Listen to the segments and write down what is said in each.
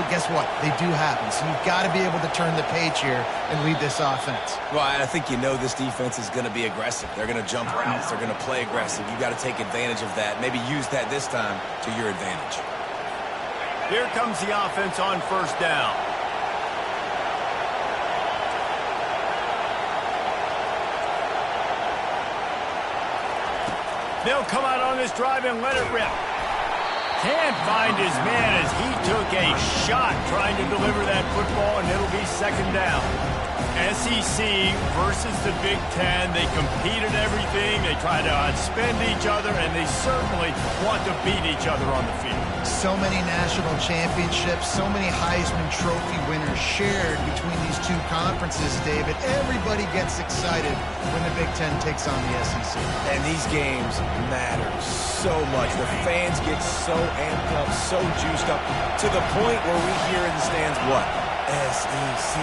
but guess what? They do happen. So you've got to be able to turn the page here and lead this offense. Well, I think you know this defense is going to be aggressive. They're going to jump routes. They're going to play aggressive. You've got to take advantage of that. Maybe use that this time to your advantage. Here comes the offense on first down. They'll come out on this drive and let it rip. Can't find his man as he took a shot trying to deliver that football, and it'll be second down. SEC versus the Big Ten. They compete at everything. They try to outspend each other, and they certainly want to beat each other on the field. So many national championships, so many Heisman Trophy winners shared between these two conferences, David. Everybody gets excited when the Big Ten takes on the SEC. And these games matter so much. The fans get so amped up, so juiced up, to the point where we hear in the stands, what? SEC.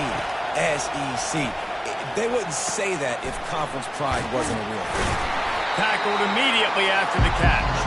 SEC. They wouldn't say that if conference pride wasn't a real thing. Tackled immediately after the catch.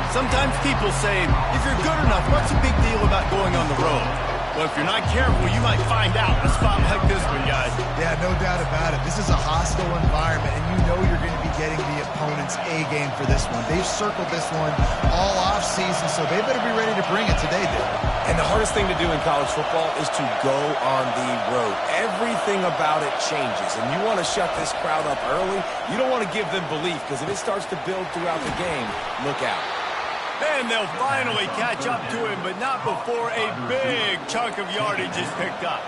Sometimes people say, if you're good enough, what's the big deal about going on the road? Well, if you're not careful, you might find out in a spot like this one, guys. Yeah, no doubt about it. This is a hostile environment, and you know you're going to be getting the opponent's A game for this one. They've circled this one all offseason, so they better be ready to bring it today, David. And the hardest thing to do in college football is to go on the road. Everything about it changes, and you want to shut this crowd up early. You don't want to give them belief, because if it starts to build throughout the game, look out. And they'll finally catch up to him, but not before a big chunk of yardage is picked up.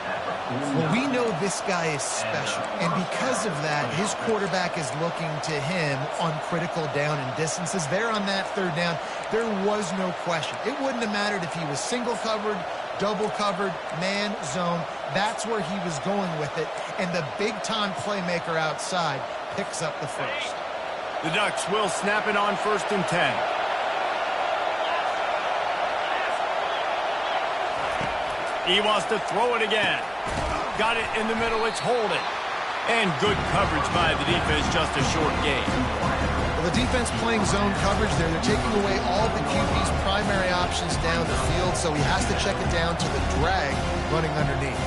Well, we know this guy is special, and because of that, his quarterback is looking to him on critical down and distances. There on that third down, there was no question. It wouldn't have mattered if he was single covered, double covered, man, zone. That's where he was going with it, and the big-time playmaker outside picks up the first. The Ducks will snap it on 1st and 10. He wants to throw it again. Got it in the middle, it's holding. And good coverage by the defense, just a short gain. Well, the defense playing zone coverage there. They're taking away all the QB's primary options down the field, so he has to check it down to the drag running underneath.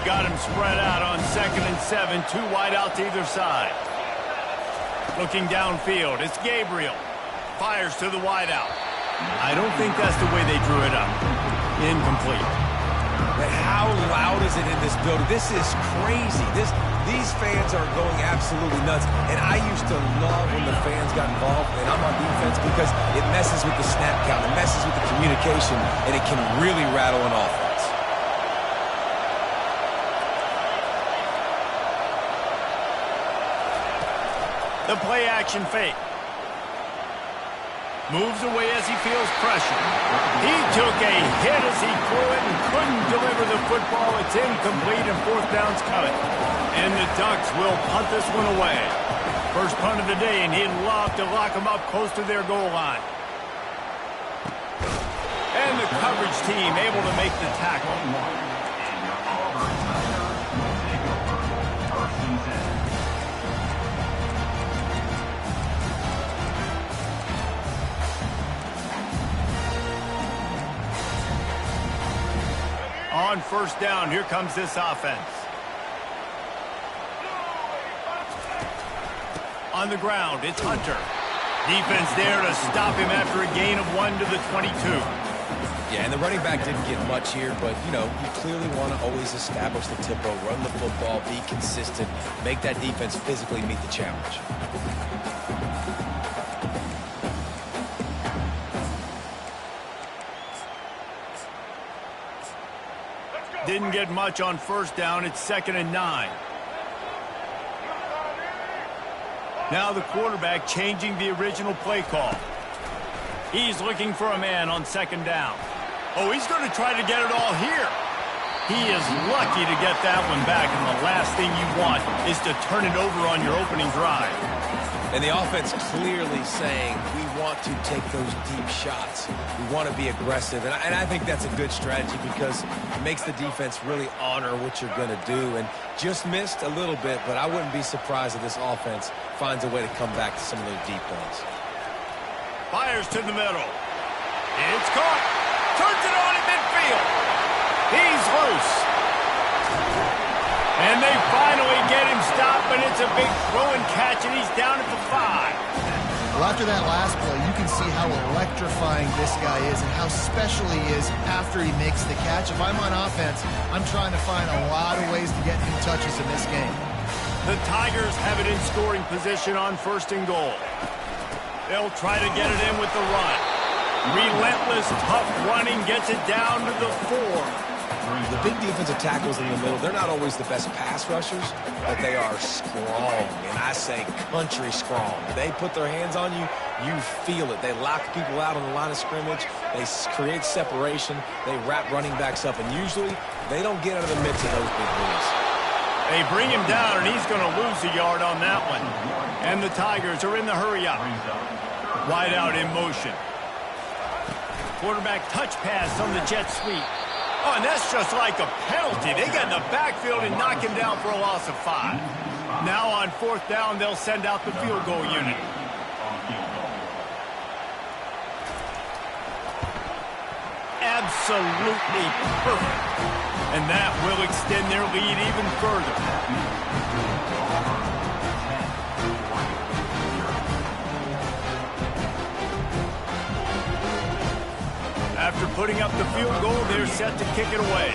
Got him spread out on 2nd and 7, 2 wide out to either side. Looking downfield, it's Gabriel. Fires to the wide out. I don't think that's the way they drew it up. Incomplete. But how loud is it in this building? This is crazy. These fans are going absolutely nuts. And I used to love when the fans got involved, and I'm on defense, because it messes with the snap count, it messes with the communication, and it can really rattle an offense. The play-action fake. Moves away as he feels pressure. He took a hit as he threw it and couldn't deliver the football. It's incomplete and 4th down's coming. And the Ducks will punt this one away. First punt of the day, and he'd love to lock them up close to their goal line. And the coverage team able to make the tackle. On 1st down, here comes this offense. On the ground, it's Hunter. Defense there to stop him after a gain of 1 to the 22. Yeah, and the running back didn't get much here, but, you know, you clearly want to always establish the tempo, run the football, be consistent, make that defense physically meet the challenge. Didn't get much on 1st down. It's 2nd and 9. Now the quarterback changing the original play call. He's looking for a man on 2nd down. Oh, he's going to try to get it all here. He is lucky to get that one back, and the last thing you want is to turn it over on your opening drive. And the offense clearly saying, we want to take those deep shots. We want to be aggressive. And I think that's a good strategy because it makes the defense really honor what you're going to do. And just missed a little bit, but I wouldn't be surprised if this offense finds a way to come back to some of those deep ones. Fires to the middle. It's caught. Turns it on in midfield. He's loose. And they finally get him stopped, but it's a big throw and catch, and he's down at the 5. Well, after that last play, you can see how electrifying this guy is and how special he is after he makes the catch. If I'm on offense, I'm trying to find a lot of ways to get him touches in this game. The Tigers have it in scoring position on 1st and goal. They'll try to get it in with the run. Relentless, tough running gets it down to the 4. The big defensive tackles in the middle, they're not always the best pass rushers, but they are strong, and I say country strong. They put their hands on you, you feel it. They lock people out on the line of scrimmage. They create separation. They wrap running backs up, and usually they don't get out of the midst of those big moves. They bring him down, and he's going to lose a yard on that one. And the Tigers are in the hurry-up. Wide out in motion. Quarterback touch pass on the jet sweep. Oh, and that's just like a penalty. They get in the backfield and knock him down for a loss of 5. Now on 4th down, they'll send out the field goal unit. Absolutely perfect. And that will extend their lead even further. After putting up the field goal, they're set to kick it away.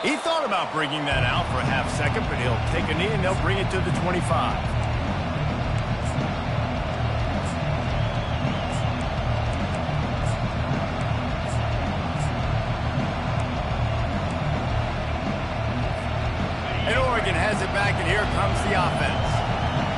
He thought about bringing that out for a half second, but he'll take a knee and they'll bring it to the 25. Has it back, and here comes the offense.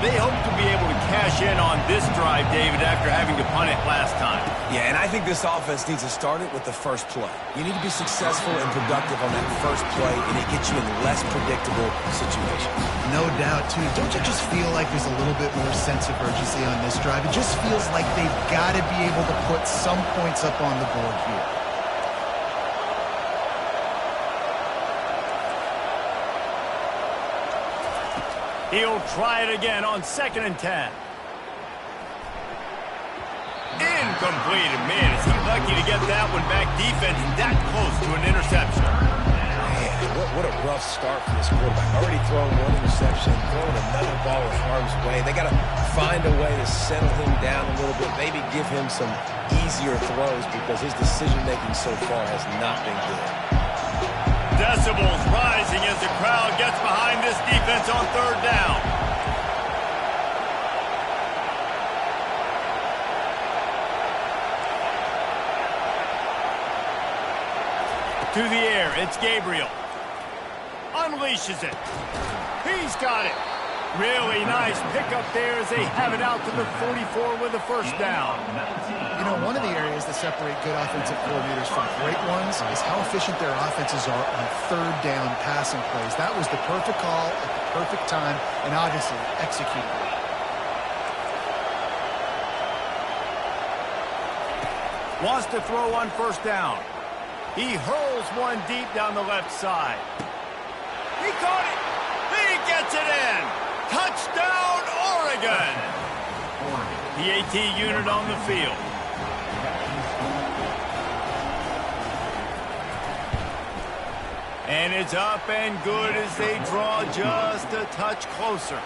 They hope to be able to cash in on this drive, David, after having to punt it last time. Yeah, and I think this offense needs to start it with the first play. You need to be successful and productive on that first play, and it gets you in less predictable situations. No doubt, too. Don't you just feel like there's a little bit more sense of urgency on this drive? It just feels like they've got to be able to put some points up on the board here. He'll try it again on 2nd and 10. Incomplete. Man, is he lucky to get that one back. Defense that close to an interception. Man, what a rough start for this quarterback. Already throwing one interception, throwing another ball in harm's way. They got to find a way to settle him down a little bit, maybe give him some easier throws because his decision-making so far has not been good. Decibels rising as the crowd gets behind this defense on 3rd down. To the air, it's Gabriel. Unleashes it. He's got it. Really nice pickup there as they have it out to the 44 with a 1st down. You know, one of the areas that separate good offensive coordinators from great ones is how efficient their offenses are on 3rd down passing plays. That was the perfect call at the perfect time and obviously executed it. Wants to throw on 1st down. He hurls one deep down the left side. He caught it. He gets it in. Touchdown, Oregon. The AT unit on the field. And it's up and good as they draw just a touch closer.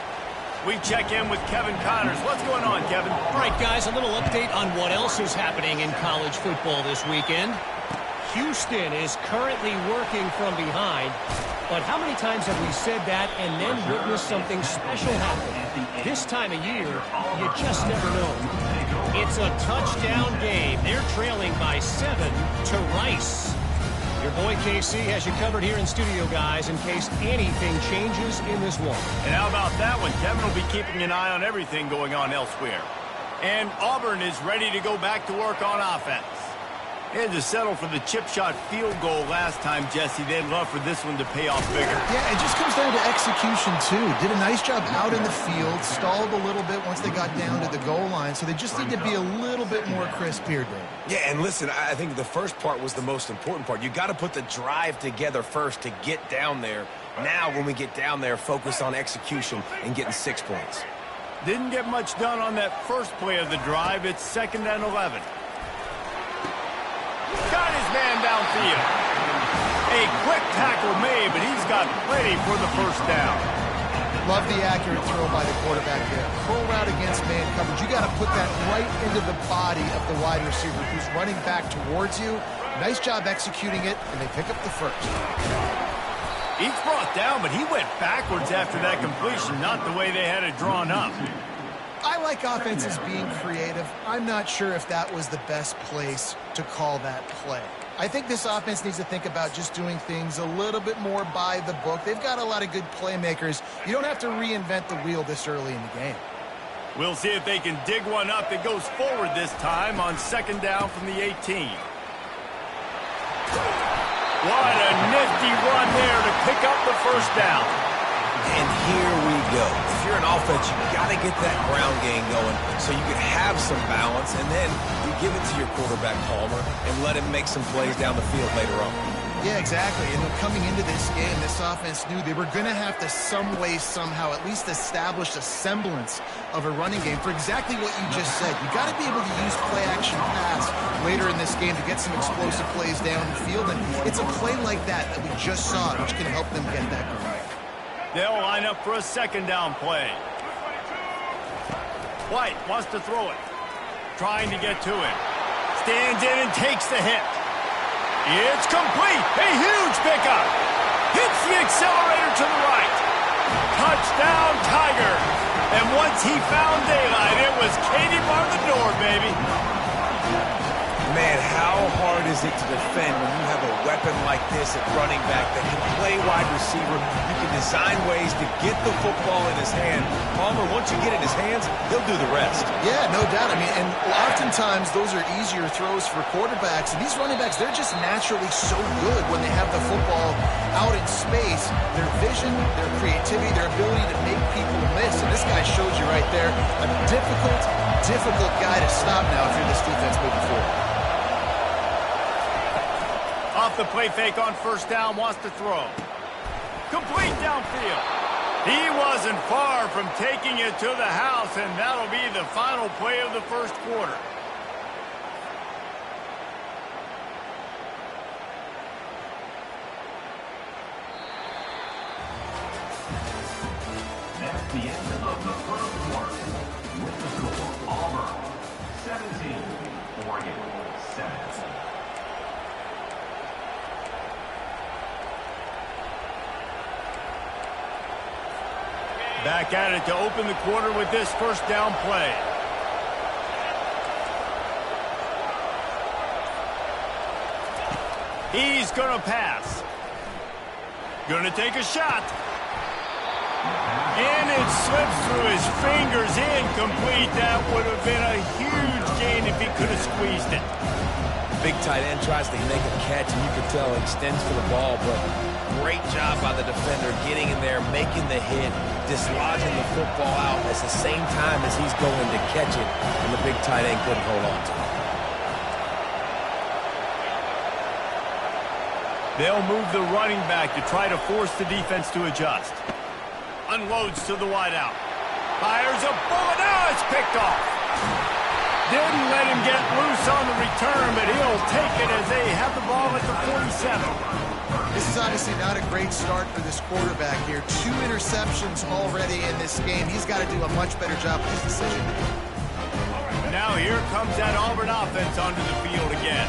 We check in with Kevin Connors. What's going on, Kevin? All right, guys, a little update on what else is happening in college football this weekend. Houston is currently working from behind, but how many times have we said that and then witnessed something special happen? This time of year, you just never know. It's a touchdown game. They're trailing by 7 to Rice. Your boy KC has you covered here in studio, guys, in case anything changes in this one. And how about that one? Kevin will be keeping an eye on everything going on elsewhere. And Auburn is ready to go back to work on offense. And to settle for the chip shot field goal last time, Jesse, they'd love for this one to pay off bigger. Yeah, it just comes down to execution, too. Did a nice job out in the field, stalled a little bit once they got down to the goal line, so they just need to be a little bit more crisp here, Dave. Yeah, and listen, I think the first part was the most important part. You got to put the drive together first to get down there. Now, when we get down there, focus on execution and getting 6 points. Didn't get much done on that first play of the drive. It's 2nd and 11. Got his man downfield. A quick tackle made, but he's got plenty for the first down. Love the accurate throw by the quarterback there. Curl route against man coverage. You got to put that right into the body of the wide receiver who's running back towards you. Nice job executing it, and they pick up the first. He's brought down, but he went backwards after that completion, not the way they had it drawn up. I like offenses being creative. I'm not sure if that was the best place to call that play. I think this offense needs to think about just doing things a little bit more by the book. They've got a lot of good playmakers. You don't have to reinvent the wheel this early in the game. We'll see if they can dig one up that goes forward this time on 2nd down from the 18. What a nifty run there to pick up the first down. And here we go. If you're an offense, you got to get that ground game going so you can have some balance, and then you give it to your quarterback, Palmer, and let him make some plays down the field later on. Yeah, exactly. And coming into this game, this offense knew they were going to have to some way, somehow, at least establish a semblance of a running game for exactly what you just said. You got to be able to use play-action pass later in this game to get some explosive plays down the field, and it's a play like that that we just saw, which can help them get that going. They'll line up for a 2nd down play. White wants to throw it. Trying to get to him. Stands in and takes the hit. It's complete. A huge pickup. Hits the accelerator to the right. Touchdown, Tiger. And once he found daylight, it was Katie bar the door, baby. Man, how hard is it to defend when you have a weapon like this at running back that can play wide receiver? You can design ways to get the football in his hand. Palmer, once you get it in his hands, he'll do the rest. Yeah, no doubt. I mean, and oftentimes those are easier throws for quarterbacks. And these running backs, they're just naturally so good when they have the football out in space. Their vision, their creativity, their ability to make people miss. And this guy shows you right there a difficult guy to stop now if you're this defense moving forward. Off the play fake on 1st down, wants to throw. Complete downfield. He wasn't far from taking it to the house, and that'll be the final play of the first quarter. That's the end of the first quarter. With the score, Auburn 17, Oregon 7. Back at it to open the quarter with this 1st down play. He's going to pass. Going to take a shot. And it slips through his fingers, incomplete. That would have been a huge gain if he could have squeezed it. Big tight end tries to make a catch, and you can tell he extends for the ball, but great job by the defender getting in there, making the hit, dislodging the football out at the same time as he's going to catch it, and the big tight end couldn't hold on to it. They'll move the running back to try to force the defense to adjust. Unloads to the wideout. Fires a bullet. Now it's picked off. Didn't let him get loose on the return, but he'll take it as they have the ball at the 47. This is obviously not a great start for this quarterback here. 2 interceptions already in this game. He's got to do a much better job with his decision. Now here comes that Auburn offense onto the field again.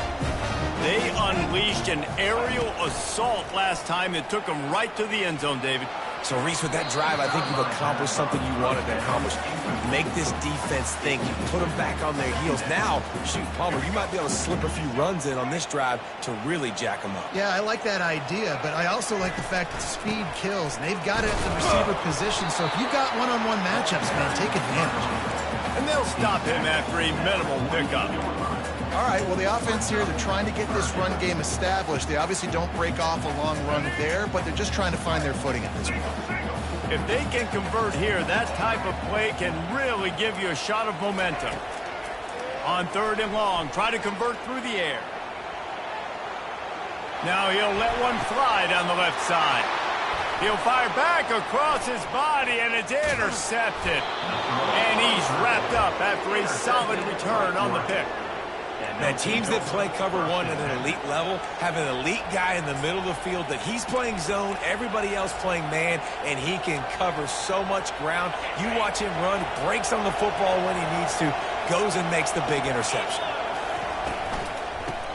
They unleashed an aerial assault last time that took them right to the end zone, David. So, Reese, with that drive, I think you've accomplished something you wanted to accomplish. Make this defense think. You put them back on their heels. Now, shoot, Palmer, you might be able to slip a few runs in on this drive to really jack them up. Yeah, I like that idea, but I also like the fact that speed kills, and they've got it at the receiver position. So if you've got one-on-one matchups, man, take advantage. And they'll stop him after a minimal pickup. All right, well, the offense here, they're trying to get this run game established. They obviously don't break off a long run there, but they're just trying to find their footing at this point. If they can convert here, that type of play can really give you a shot of momentum. On 3rd and long, try to convert through the air. Now he'll let one fly down the left side. He'll fire back across his body, and it's intercepted. And he's wrapped up after a solid return on the pick. Now, teams that play cover one at an elite level have an elite guy in the middle of the field that he's playing zone, everybody else playing man, and he can cover so much ground. You watch him run, breaks on the football when he needs to, goes and makes the big interception.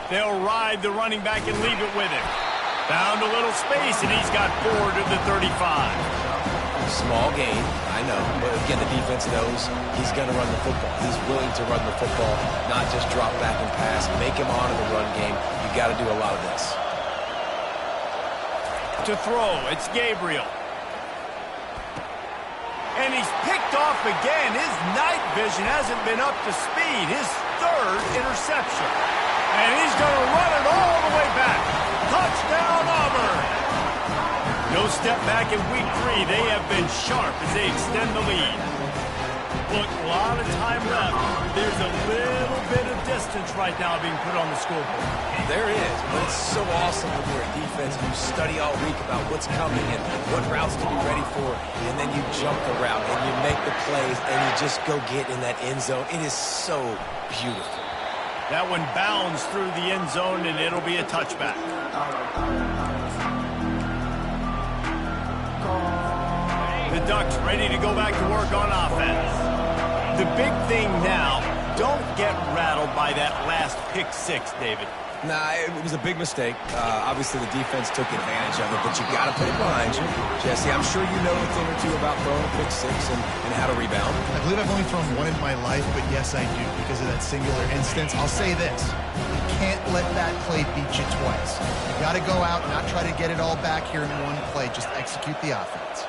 They'll ride the running back and leave it with him. Found a little space, and he's got 4 to the 35. Small gain, I know, but again, the defense knows he's going to run the football. He's willing to run the football, not just drop back and pass, make him honor the run game. You got to do a lot of this. To throw, it's Gabriel. And he's picked off again. His night vision hasn't been up to speed. His 3rd interception. And he's going to run it all the way back. Touchdown, Auburn! No step back in week 3. They have been sharp as they extend the lead. Look, a lot of time left. There's a little bit of distance right now being put on the scoreboard. There is, but it's so awesome when you're a defense. You study all week about what's coming and what routes to be ready for, and then you jump the route and you make the plays and you just go get in that end zone. It is so beautiful. That one bounds through the end zone, and it'll be a touchback. The Ducks ready to go back to work on offense. The big thing now, don't get rattled by that last pick 6, David. Nah, it was a big mistake. Obviously, the defense took advantage of it, but you got to put it behind you. Jesse, I'm sure you know a thing or two about throwing a pick 6 and how to rebound. I believe I've only thrown one in my life, but yes, I do because of that singular instance. I'll say this. You can't let that play beat you twice. You got to go out, not try to get it all back here in one play. Just execute the offense.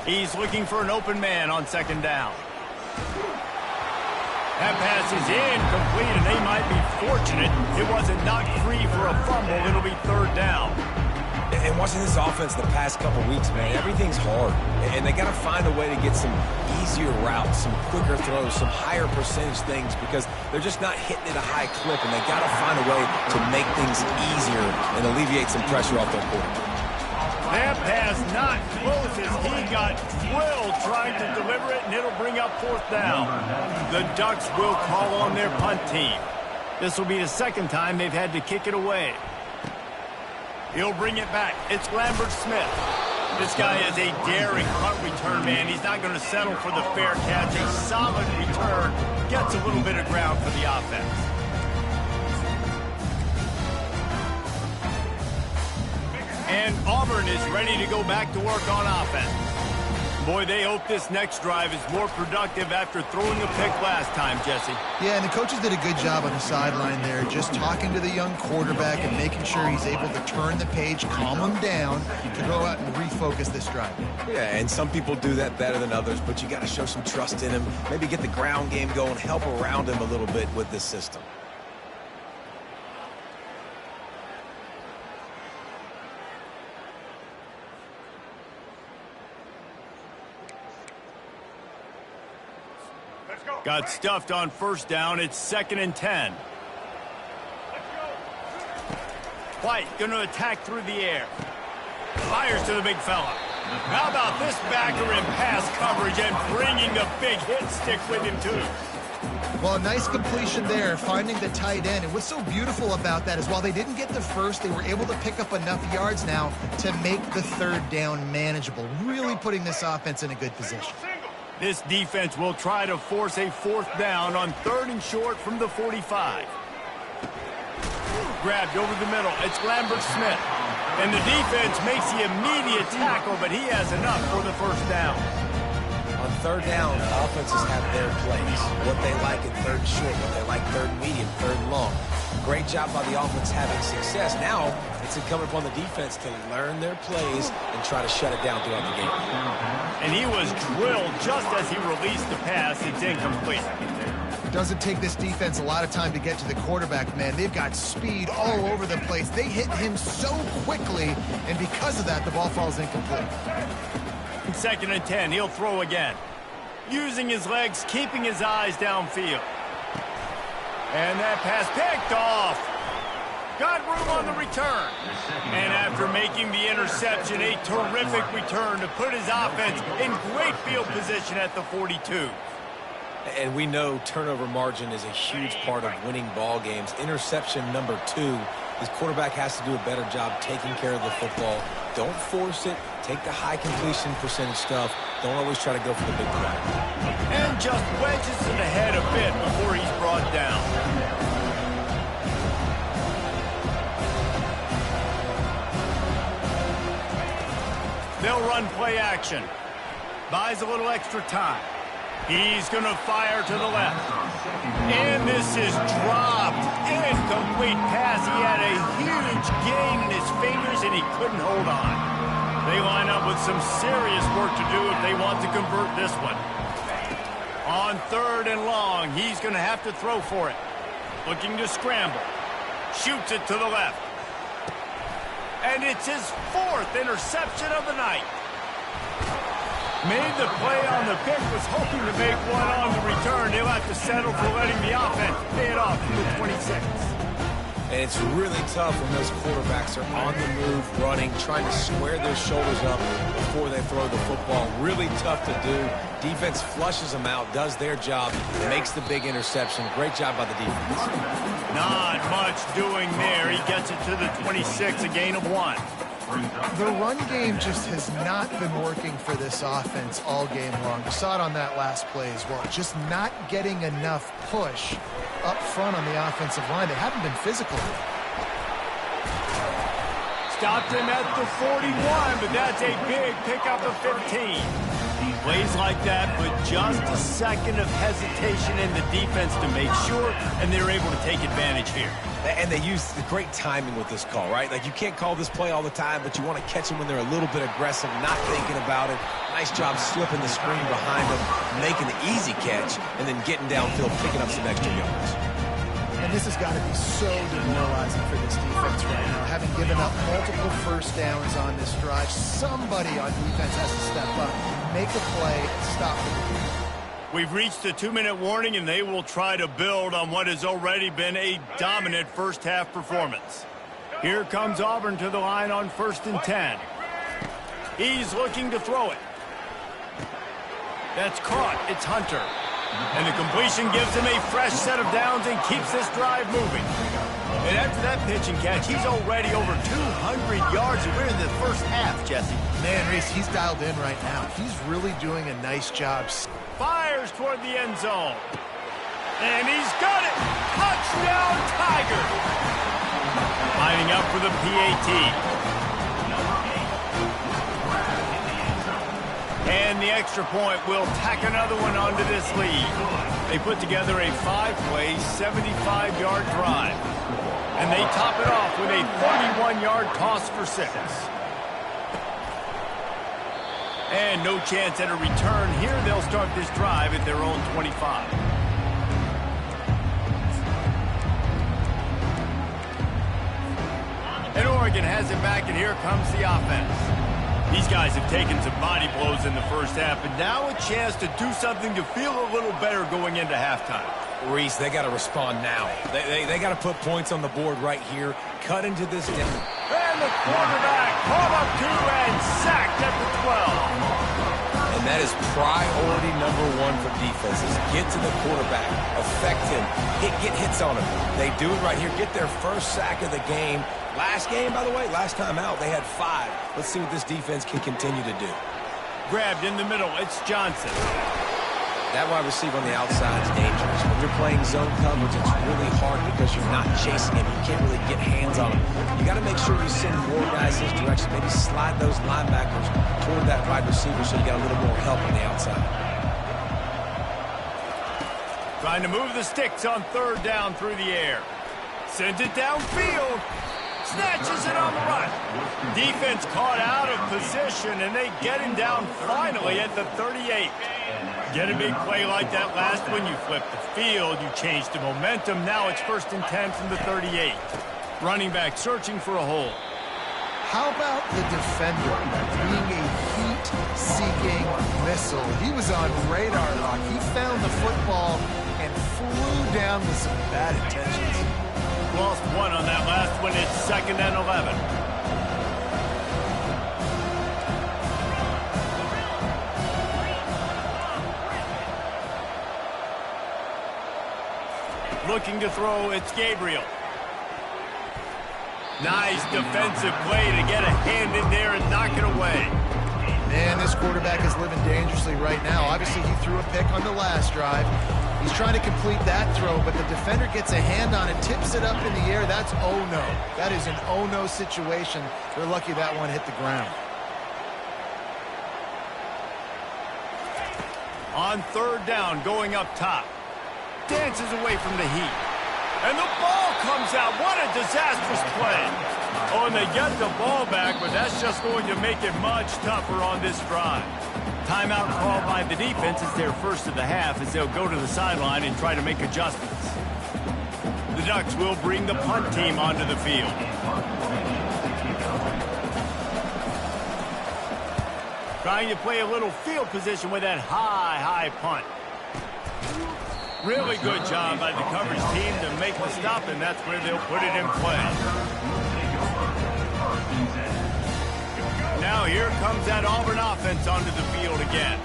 He's looking for an open man on 2nd down. That pass is incomplete, and they might be fortunate it wasn't knocked free for a fumble. It'll be 3rd down. And watching this offense the past couple weeks, man, everything's hard. And they got to find a way to get some easier routes, some quicker throws, some higher percentage things because they're just not hitting at a high clip, and they got to find a way to make things easier and alleviate some pressure off their quarterback. That pass not close as he got drilled trying to deliver it, and it'll bring up 4th down. The Ducks will call on their punt team. This will be the 2nd time they've had to kick it away. He'll bring it back. It's Lambert Smith. This guy is a daring punt return man. He's not going to settle for the fair catch. A solid return. Gets a little bit of ground for the offense. And Auburn is ready to go back to work on offense. Boy, they hope this next drive is more productive after throwing a pick last time, Jesse. Yeah, and the coaches did a good job on the sideline there, just talking to the young quarterback and making sure he's able to turn the page, calm him down, to go out and refocus this drive. Yeah, and some people do that better than others, but you got to show some trust in him, maybe get the ground game going, help around him a little bit with this system. Got stuffed on 1st down. It's 2nd and 10. White going to attack through the air. Fires to the big fella. How about this backer in pass coverage and bringing the big hit stick with him, too? Well, a nice completion there, finding the tight end. And what's so beautiful about that is while they didn't get the first, they were able to pick up enough yards now to make the 3rd down manageable, really putting this offense in a good position. This defense will try to force a 4th down on 3rd and short from the 45. Grabbed over the middle. It's Lambert Smith. And the defense makes the immediate tackle, but he has enough for the 1st down. On third down, offenses have their plays. What they like in third and short, what they like third and medium, third and long. Great job by the offense having success. Now it's incumbent upon the defense to learn their plays and try to shut it down throughout the game. And he was drilled just as he released the pass. It's incomplete. It doesn't take this defense a lot of time to get to the quarterback, man. They've got speed all over the place. They hit him so quickly, and because of that, the ball falls incomplete. 2nd and 10, he'll throw again. Using his legs, keeping his eyes downfield. And that pass picked off. Got room on the return. And after making the interception, a terrific return to put his offense in great field position at the 42. And we know turnover margin is a huge part of winning ball games. Interception number 2. His quarterback has to do a better job taking care of the football. Don't force it. Take the high completion percentage stuff. Don't always try to go for the big play. And just wedges it ahead a bit before he's brought down. They'll run play action. Buys a little extra time. He's going to fire to the left. And this is dropped. Incomplete pass. He had a huge gain in his fingers, and he couldn't hold on. They line up with some serious work to do if they want to convert this one. On 3rd and long, he's going to have to throw for it. Looking to scramble. Shoots it to the left. And it's his 4th interception of the night. Made the play on the pick, was hoping to make one on the return. He'll have to settle for letting the offense pay it off to the 26. And it's really tough when those quarterbacks are on the move, running, trying to square their shoulders up before they throw the football. Really tough to do. Defense flushes them out, does their job, makes the big interception. Great job by the defense. Not much doing there. He gets it to the 26, a gain of 1. The run game just has not been working for this offense all game long. You saw it on that last play as well. Just not getting enough push up front on the offensive line. They haven't been physical. Stopped him at the 41, but that's a big pickup of 15. Plays like that, but just a second of hesitation in the defense to make sure, and they're able to take advantage here. And they use the great timing with this call, right? Like, you can't call this play all the time, but you want to catch them when they're a little bit aggressive, not thinking about it. Nice job slipping the screen behind them, making the easy catch, and then getting downfield, picking up some extra yards. And this has got to be so demoralizing for this defense right now. Having given up multiple first downs on this drive, somebody on defense has to step up, make a play, and stop it. We've reached the 2-minute warning, and they will try to build on what has already been a dominant first-half performance. Here comes Auburn to the line on 1st and 10. He's looking to throw it. That's caught. It's Hunter. And the completion gives him a fresh set of downs and keeps this drive moving. And after that pitch and catch, he's already over 200 yards, and we're in the first half, Jesse. Man, Reese, he's dialed in right now. He's really doing a nice job. Fires toward the end zone. And he's got it! Touchdown, Tiger! Lining up for the PAT. And the extra point will tack another one onto this lead. They put together a 5-play, 75-yard drive. And they top it off with a 31-yard toss for 6. And no chance at a return here. They'll start this drive at their own 25. And Oregon has it back, and here comes the offense. These guys have taken some body blows in the first half, but now a chance to do something to feel a little better going into halftime. Reese, they got to respond now. They got to put points on the board right here. Cut into this down. And the quarterback caught up to and sacked at the 12. And that is priority number 1 for defenses. Get to the quarterback. Affect him. Get hits on him. They do it right here. Get their first sack of the game. Last game, by the way, last time out, they had 5. Let's see what this defense can continue to do. Grabbed in the middle. It's Johnson. That wide receiver on the outside is dangerous. When you're playing zone coverage, it's really hard because you're not chasing him. You can't really get hands on him. You got to make sure you send more guys his direction. Maybe slide those linebackers toward that wide receiver so you got a little more help on the outside. Trying to move the sticks on third down through the air. Sends it downfield. Snatches it on the run. Defense caught out of position, and they get him down finally at the 38. Get a big play like that last one, you flip the field, you change the momentum. Now it's 1st and 10 from the 38. Running back searching for a hole. How about the defender being a heat-seeking missile? He was on radar lock. He found the football and flew down with some bad intentions. Lost one on that last one. It's 2nd and 11. Looking to throw, it's Gabriel. Nice defensive play to get a hand in there and knock it away. Man, this quarterback is living dangerously right now. Obviously, he threw a pick on the last drive. He's trying to complete that throw, but the defender gets a hand on it, tips it up in the air. That's oh-no. That is an oh-no situation. They're lucky that one hit the ground. On third down, going up top. Dances away from the heat. And the ball comes out. What a disastrous play. Oh, and they get the ball back, but that's just going to make it much tougher on this drive. Timeout called by the defense is their first of the half as they'll go to the sideline and try to make adjustments. The Ducks will bring the punt team onto the field. Trying to play a little field position with that high punt. Really good job by the coverage team to make the stop, and that's where they'll put it in play. Now here comes that Auburn offense onto the field again.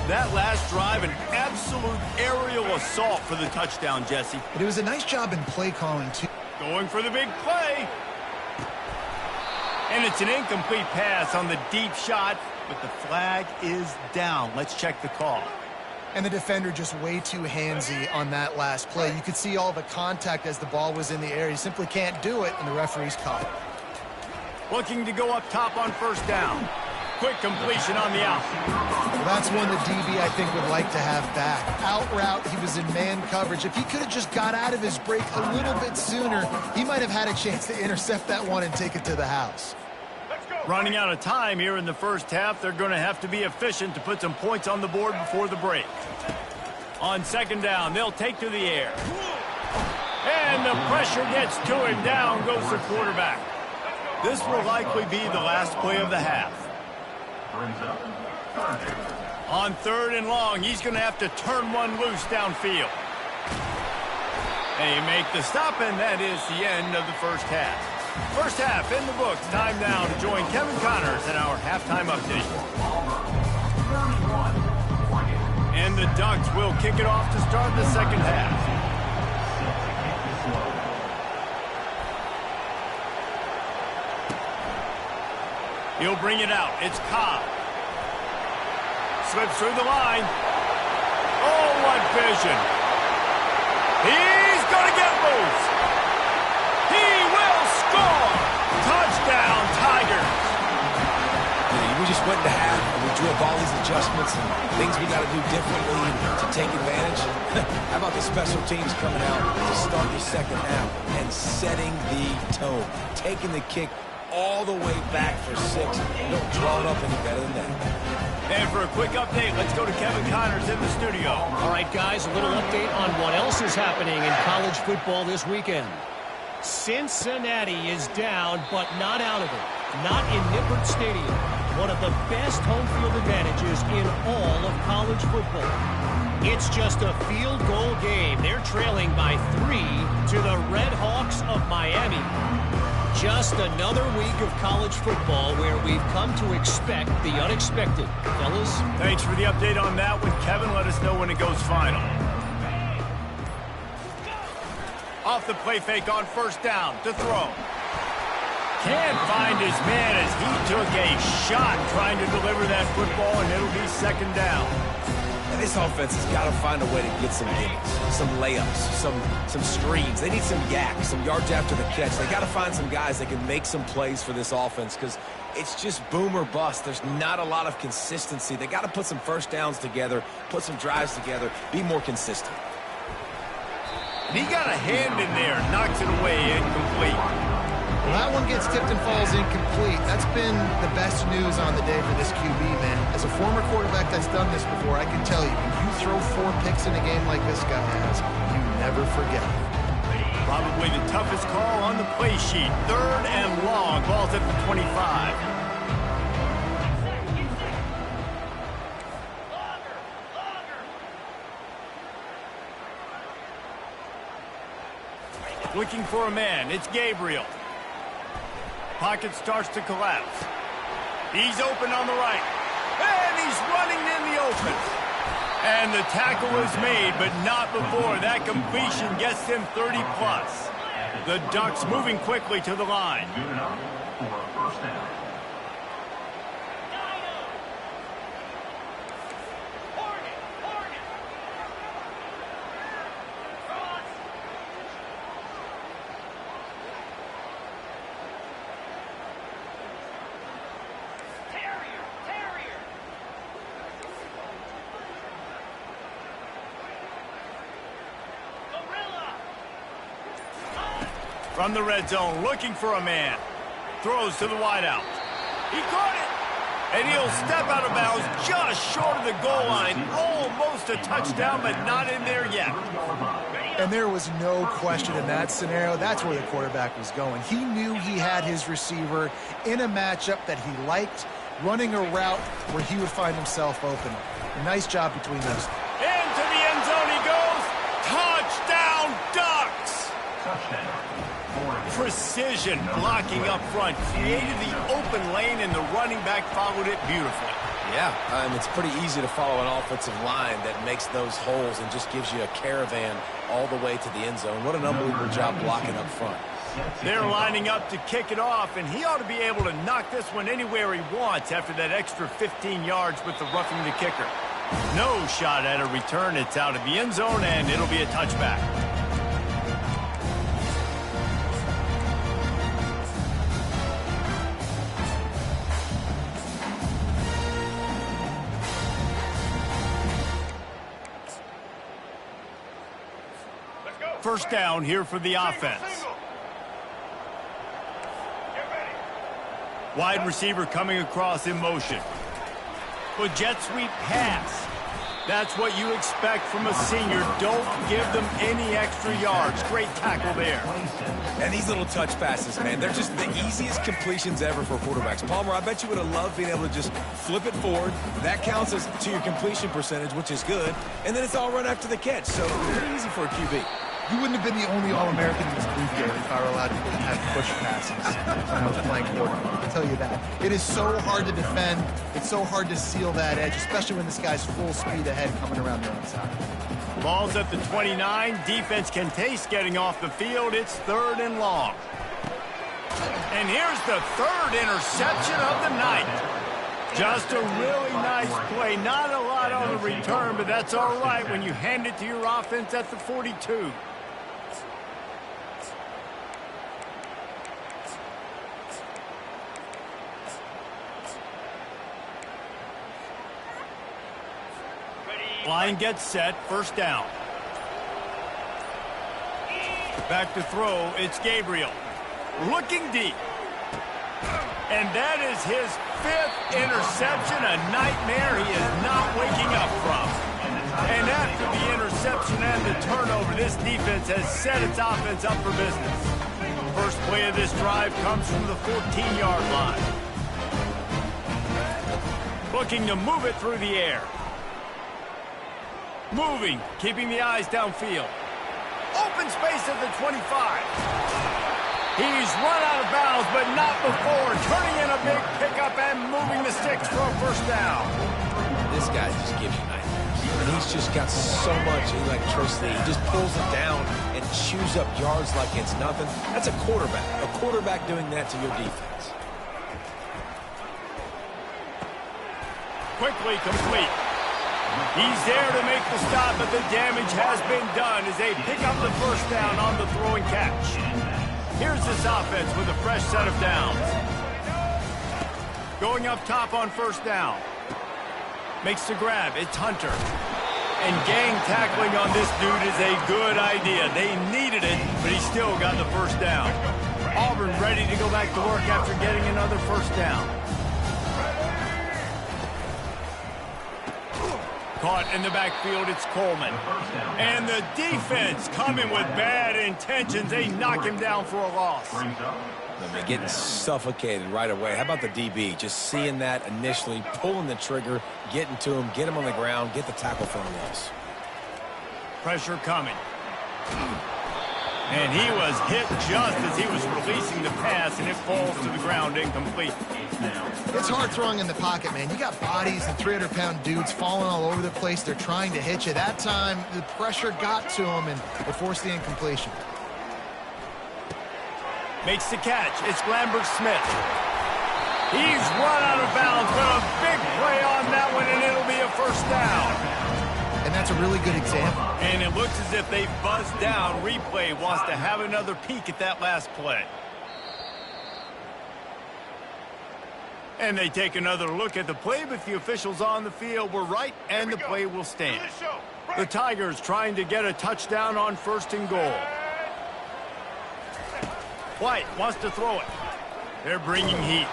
That last drive, an absolute aerial assault for the touchdown, Jesse. But it was a nice job in play calling, too. Going for the big play. And it's an incomplete pass on the deep shot, but the flag is down. Let's check the call. And the defender just way too handsy on that last play. You could see all the contact as the ball was in the air. He simply can't do it, and the referee's caught it. Looking to go up top on first down. Quick completion on the out. Well, that's one the DB, I think, would like to have back. Out route, he was in man coverage. If he could have just got out of his break a little bit sooner, he might have had a chance to intercept that one and take it to the house. Running out of time here in the first half, they're going to have to be efficient to put some points on the board before the break. On second down, they'll take to the air. And the pressure gets to him. Down goes the quarterback. This will likely be the last play of the half. On third and long, he's going to have to turn one loose downfield. They make the stop, and that is the end of the first half. First half in the books. Time now to join Kevin Connors in our halftime update. And the Ducks will kick it off to start the second half. He'll bring it out. It's Cobb. Slips through the line. Oh, what vision. He's going to get loose. He will score. Touchdown, Tigers. We just went to half, and we drew up all these adjustments and things we got to do differently to take advantage. How about the special teams coming out to start the second half and setting the tone, taking the kick all the way back for 6. You don't draw it up any better than that. And for a quick update, let's go to Kevin Connors in the studio. All right, guys, a little update on what else is happening in college football this weekend. Cincinnati is down, but not out of it. Not in Nippert Stadium. One of the best home field advantages in all of college football. It's just a field goal game. They're trailing by 3 to the Red Hawks of Miami. Just another week of college football where we've come to expect the unexpected. Fellas? Thanks for the update on that one, Kevin. Let us know when it goes final. Off the play fake on first down to throw. Can't find his man as he took a shot trying to deliver that football, and it'll be second down. And this offense has got to find a way to get some gimmies, some layups, some screens. They need some yaks, some yards after the catch. They got to find some guys that can make some plays for this offense because it's just boom or bust. There's not a lot of consistency. They got to put some first downs together, put some drives together, be more consistent. And he got a hand in there, knocks it away, incomplete. Well, that one gets tipped and falls incomplete. That's been the best news on the day for this QB, man. As a former quarterback that's done this before, I can tell you, when you throw 4 picks in a game like this guy has, you never forget. Probably the toughest call on the play sheet. 3rd and long. Ball's at the 25. Looking for a man. It's Gabriel. Pocket starts to collapse. He's open on the right. And he's running in the open. And the tackle is made, but not before. That completion gets him 30+. The Ducks moving quickly to the line. Good enough for a first down. From the red zone, looking for a man. Throws to the wideout. He caught it. And he'll step out of bounds just short of the goal line. Almost a touchdown, but not in there yet. And there was no question in that scenario. That's where the quarterback was going. He knew he had his receiver in a matchup that he liked, running a route where he would find himself open. A nice job between those. Into the end zone he goes. Touchdown, Ducks! Touchdown. Precision blocking up front. Created the open lane, and the running back followed it beautifully. Yeah, it's pretty easy to follow an offensive line that makes those holes and just gives you a caravan all the way to the end zone. What an unbelievable job blocking up front. They're lining up to kick it off, and he ought to be able to knock this one anywhere he wants after that extra 15 yards with the roughing the kicker. No shot at a return. It's out of the end zone, and it'll be a touchback. First down here for the offense. Wide receiver coming across in motion. Well, jet sweep pass. That's what you expect from a senior. Don't give them any extra yards. Great tackle there. And these little touch passes, man, they're just the easiest completions ever for quarterbacks. Palmer, I bet you would have loved being able to just flip it forward. That counts as to your completion percentage, which is good. And then it's all run after the catch. So pretty easy for a QB. You wouldn't have been the only All-American in this booth here if I were allowed to have push passes when I was playing quarterback. I'll tell you that. It is so hard to defend. It's so hard to seal that edge, especially when this guy's full speed ahead coming around the outside. Ball's at the 29. Defense can taste getting off the field. It's 3rd and long. And here's the 3rd interception of the night. Just a really nice play. Not a lot on the return, but that's all right when you hand it to your offense at the 42. Line gets set, first down. Back to throw, it's Gabriel. Looking deep. And that is his 5th interception, a nightmare he is not waking up from. And after the interception and the turnover, this defense has set its offense up for business. First play of this drive comes from the 14-yard line. Looking to move it through the air. Moving, keeping the eyes downfield. Open space at the 25. He's run out of bounds, but not before. Turning in a big pickup and moving the sticks for a first down. This guy just gives you nightmares. And he's just got so much electricity. He just pulls it down and chews up yards like it's nothing. That's a quarterback. A quarterback doing that to your defense. Quickly complete. He's there to make the stop, but the damage has been done as they pick up the first down on the throw and catch. Here's this offense with a fresh set of downs. Going up top on first down. Makes the grab. It's Hunter. And gang tackling on this dude is a good idea. They needed it, but he still got the first down. Auburn ready to go back to work after getting another first down. Caught in the backfield, it's Coleman. And the defense coming with bad intentions. They knock him down for a loss. They're getting suffocated right away. How about the DB? Just seeing that initially, pulling the trigger, getting to him, get him on the ground, get the tackle for a loss. Pressure coming. And he was hit just as he was releasing the pass, and it falls to the ground incomplete. It's hard throwing in the pocket, man. You got bodies and 300-pound dudes falling all over the place. They're trying to hit you. That time, the pressure got to him, and it forced the incompletion. Makes the catch. It's Lambert-Smith. He's run out of bounds, but a big play on that one, and it'll be a first down. And that's a really good example. And it looks as if they buzzed down. Replay wants to have another peek at that last play. And they take another look at the play, but the officials on the field were right, and the play will stand. The Tigers trying to get a touchdown on 1st and goal. White wants to throw it. They're bringing heat.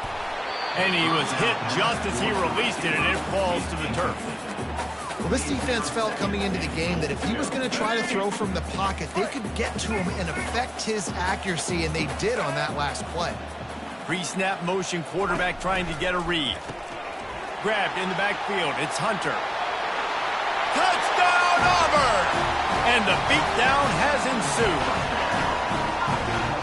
And he was hit just as he released it, and it falls to the turf. Well, this defense felt coming into the game that if he was going to try to throw from the pocket, they could get to him and affect his accuracy, and they did on that last play. Pre-snap motion, quarterback trying to get a read. Grabbed in the backfield. It's Hunter. Touchdown, Auburn! And the beatdown has ensued.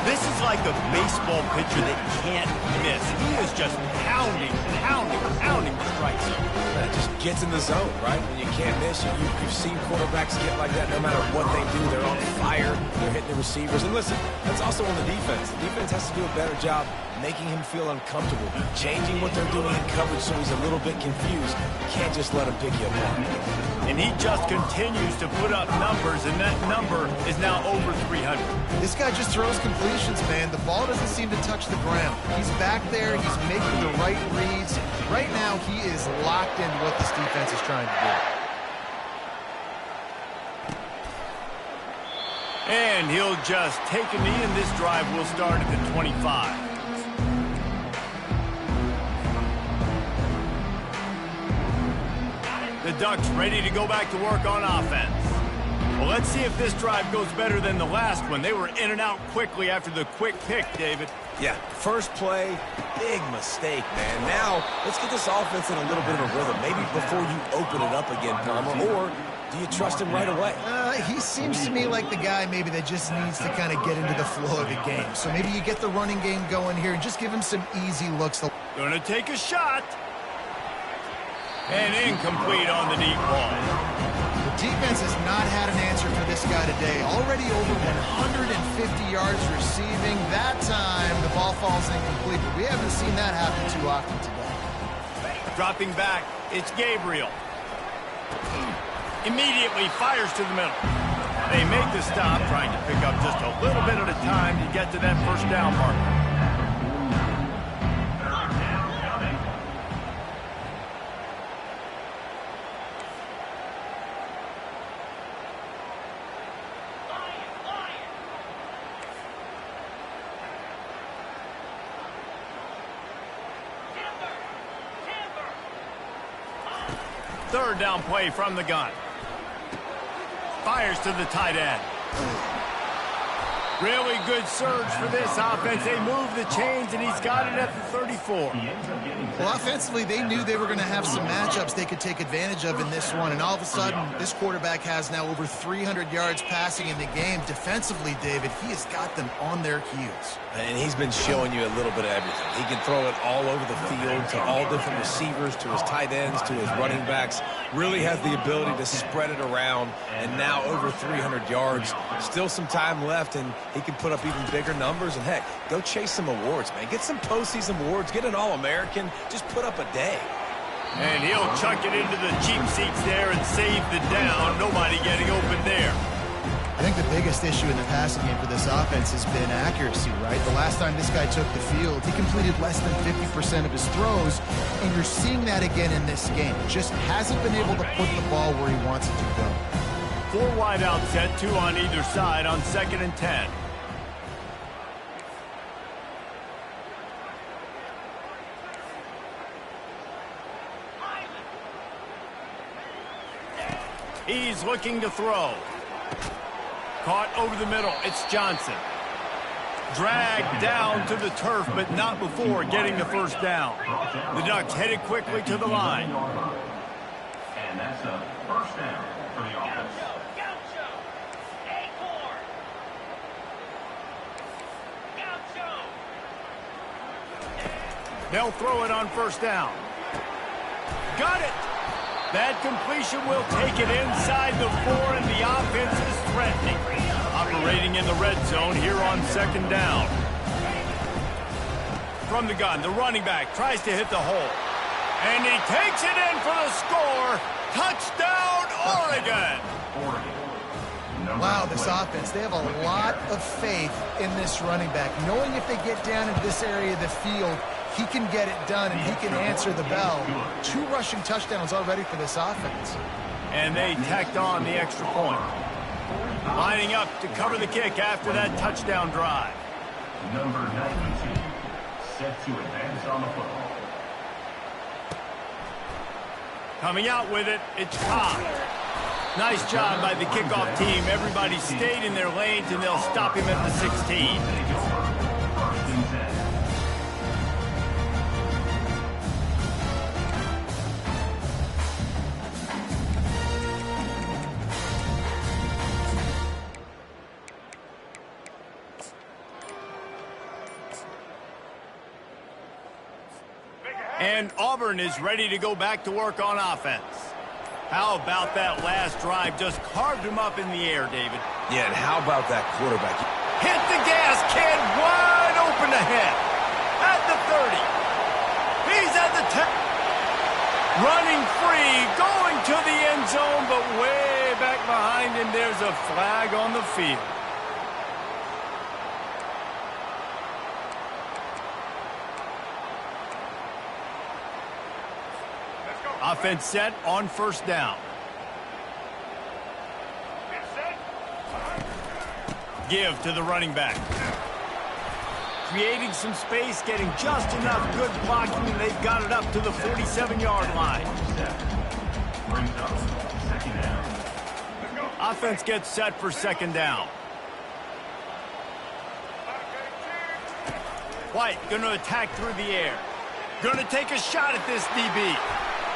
This is like a baseball pitcher that can't miss. He is just pounding the strikes. That just gets in the zone, right? When you can't miss, you've seen quarterbacks get like that no matter what they do. They're on fire. They're hitting the receivers. And listen, that's also on the defense. The defense has to do a better job making him feel uncomfortable, changing what they're doing in coverage so he's a little bit confused. You can't just let him pick you apart. And he just continues to put up numbers, and that number is now over 300. This guy just throws completions, man. The ball doesn't seem to touch the ground. He's back there. He's making the right reads. Right now, he is locked into what this defense is trying to do. And he'll just take a knee, and this drive will start at the 25. The Ducks ready to go back to work on offense. Well, let's see if this drive goes better than the last one. They were in and out quickly after the quick pick, David. Yeah, first play, big mistake, man. Now, let's get this offense in a little bit of a rhythm. Maybe before you open it up again, Palmer, or do you trust him right away? He seems to me like the guy maybe that just needs to kind of get into the flow of the game. So maybe you get the running game going here and just give him some easy looks. Gonna take a shot. And incomplete on the deep ball. The defense has not had an answer for this guy today. Already over 150 yards receiving. That time, the ball falls incomplete. But we haven't seen that happen too often today. Dropping back, it's Gabriel. Immediately fires to the middle. They make the stop, trying to pick up just a little bit at a time to get to that first down marker. Third down play from the gun. Fires to the tight end. Really good surge for this offense. They move the chains, and he's got it at the 34. Well, offensively, they knew they were going to have some matchups they could take advantage of in this one, and all of a sudden, this quarterback has now over 300 yards passing in the game. Defensively, David, he has got them on their heels. And he's been showing you a little bit of everything. He can throw it all over the field to all different receivers, to his tight ends, to his running backs. Really has the ability to spread it around, and now over 300 yards. Still some time left, and he can put up even bigger numbers. And, heck, go chase some awards, man. Get some postseason awards. Get an All-American. Just put up a day. And he'll chuck it into the cheap seats there and save the down. Nobody getting open there. I I think the biggest issue in the passing game for this offense has been accuracy, right? The last time this guy took the field, he completed less than 50% of his throws, and you're seeing that again in this game. Just hasn't been able to put the ball where he wants it to go. 4 wide out set, 2 on either side on 2nd and 10. He's looking to throw. Caught over the middle. It's Johnson. Dragged down to the turf, but not before getting the first down. The Ducks headed quickly to the line. And that's a first down for the offense. They'll throw it on first down. Got it. That completion will take it inside the 4, and the offense is threatening. Operating in the red zone here on 2nd down. From the gun, the running back tries to hit the hole. And he takes it in for the score. Touchdown, Oregon! Wow, this offense, they have a lot of faith in this running back. Knowing if they get down into this area of the field, he can get it done and he can answer the bell. 2 rushing touchdowns already for this offense. And they tacked on the extra point. Lining up to cover the kick after that touchdown drive. Number 92, set to advance on the football. Coming out with it, it's Todd. Nice job by the kickoff team. Everybody stayed in their lanes, and they'll stop him at the 16. First and 10. And Auburn is ready to go back to work on offense. How about that last drive? Just carved him up in the air, David. Yeah, and how about that quarterback? Hit the gas, kid. Wide open ahead. At the 30. He's at the 10. Running free, going to the end zone, but way back behind him, there's a flag on the field. Offense set on first down. Give to the running back. Creating some space, getting just enough good blocking, and they've got it up to the 47-yard line. Brings up 2nd down. Offense gets set for 2nd down. White going to attack through the air. Going to take a shot at this DB.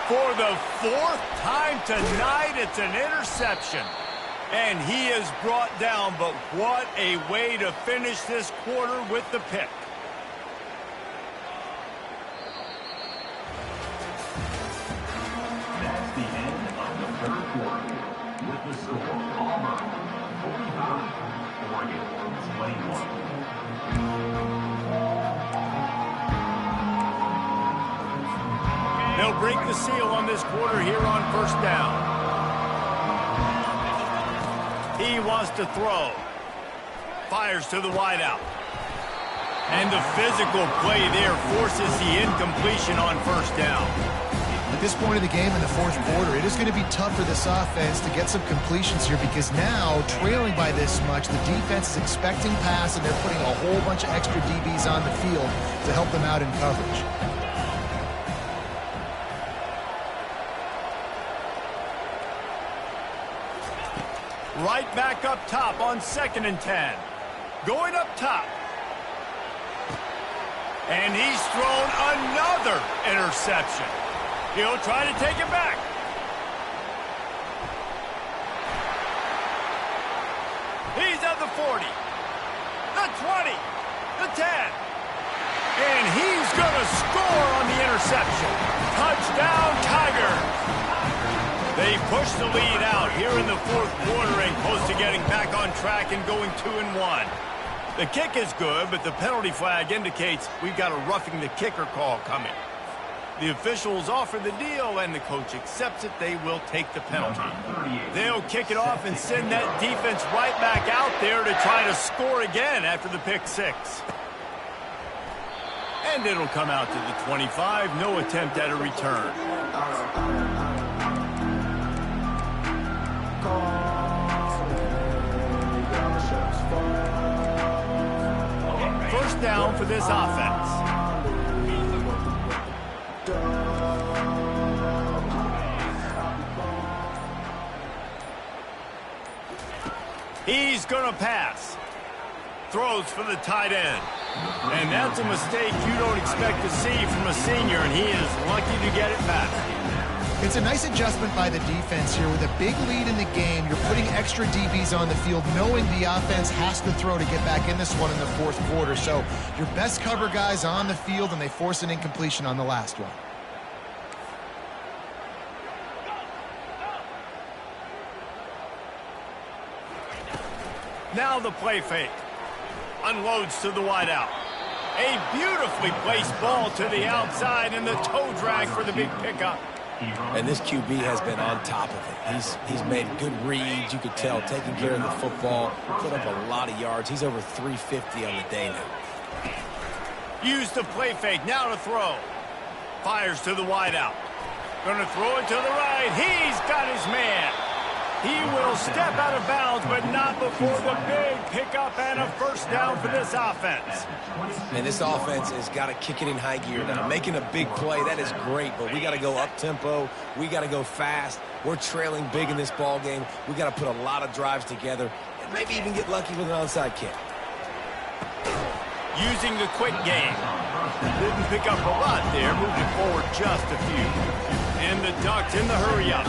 For the 4th time tonight, it's an interception. And he is brought down, but what a way to finish this quarter with the pick. That's the end of the 3rd quarter. With the score, Auburn 45, Oregon 21. They'll break the seal on this quarter here on first down. He wants to throw. Fires to the wideout. And the physical play there forces the incompletion on first down. At this point of the game in the 4th quarter, it is going to be tough for this offense to get some completions here because now, trailing by this much, the defense is expecting pass, and they're putting a whole bunch of extra DBs on the field to help them out in coverage. Right back up top on 2nd and 10. Going up top. And he's thrown another interception. He'll try to take it back. He's at the 40. The 20. The 10. And he's going to score on the interception. Touchdown, Tigers. They push the lead out here in the 4th quarter and close to getting back on track and going 2-1. The kick is good, but the penalty flag indicates we've got a roughing the kicker call coming. The officials offer the deal, and the coach accepts it. They will take the penalty. They'll kick it off and send that defense right back out there to try to score again after the pick six. And it'll come out to the 25. No attempt at a return. First down for this offense. He's going to pass. Throws for the tight end. And that's a mistake you don't expect to see from a senior, and he is lucky to get it back. It's a nice adjustment by the defense here. With a big lead in the game, you're putting extra DBs on the field, knowing the offense has to throw to get back in this one in the fourth quarter. So your best cover guys on the field, and they force an incompletion on the last one. Now the play fake. Unloads to the wideout. A beautifully placed ball to the outside, and the toe drag for the big pickup. And this QB has been on top of it. He's made good reads. You could tell, taking care of the football, put up a lot of yards. He's over 350 on the day now. Use the play fake. Now to throw. Fires to the wideout. Going to throw it to the right. He's got his man. He will step out of bounds, but not before the big pickup and a first down for this offense. And this offense has got to kick it in high gear now. Making a big play, that is great, but we got to go up-tempo. We got to go fast. We're trailing big in this ball game. We got to put a lot of drives together and maybe even get lucky with an onside kick. Using the quick game. Didn't pick up a lot there, moving forward just a few. And the Ducks in the hurry-up.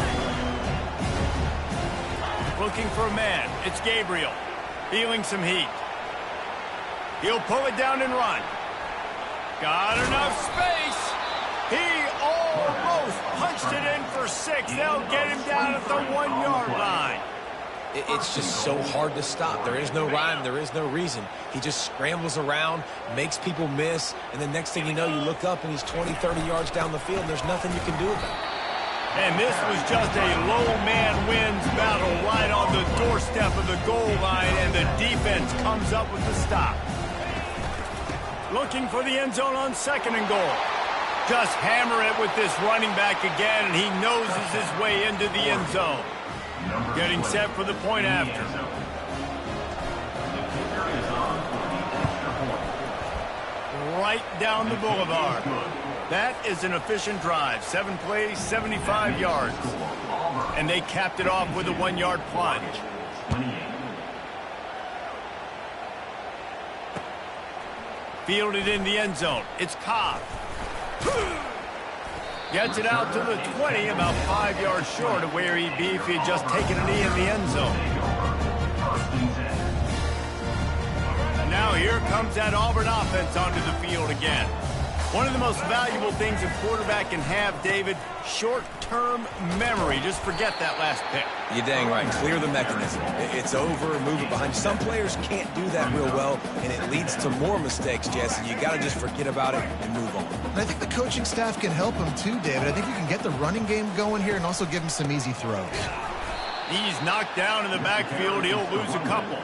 Looking for a man. It's Gabriel. Feeling some heat. He'll pull it down and run. Got enough space. He almost punched it in for 6. They'll get him down at the 1-yard line. It's just so hard to stop. There is no rhyme. There is no reason. He just scrambles around, makes people miss, and the next thing you know, you look up and he's 20, 30 yards down the field, and there's nothing you can do about it. And this was just a low man wins battle right on the doorstep of the goal line, and the defense comes up with the stop. Looking for the end zone on 2nd and goal. Just hammer it with this running back again, and he noses his way into the end zone. Getting set for the point after. Right down the boulevard. That is an efficient drive. 7 plays, 75 yards. And they capped it off with a 1-yard plunge. Fielded in the end zone. It's Cobb. Gets it out to the 20, about 5 yards short of where he'd be if he had just taken a knee in the end zone. And now here comes that Auburn offense onto the field again. One of the most valuable things a quarterback can have, David, short-term memory. Just forget that last pick. You're dang right. Clear the mechanism. It's over, move it behind. Some players can't do that real well, and it leads to more mistakes, Jesse. You got to just forget about it and move on. And I think the coaching staff can help him too, David. I think you can get the running game going here and also give him some easy throws. He's knocked down in the backfield. He'll lose a couple.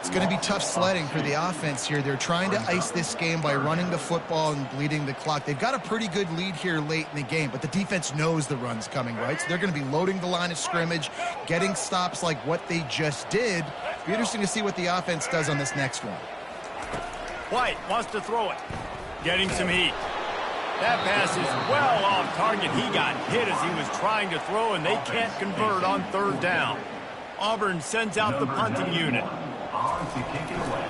It's going to be tough sledding for the offense here. They're trying to ice this game by running the football and bleeding the clock. They've got a pretty good lead here late in the game, but the defense knows the run's coming, right? So they're going to be loading the line of scrimmage, getting stops like what they just did. It'll be interesting to see what the offense does on this next one. White wants to throw it. Getting some heat. That pass is well off target. He got hit as he was trying to throw, and they can't convert on 3rd down. Auburn sends out the punting unit. On to kick it away.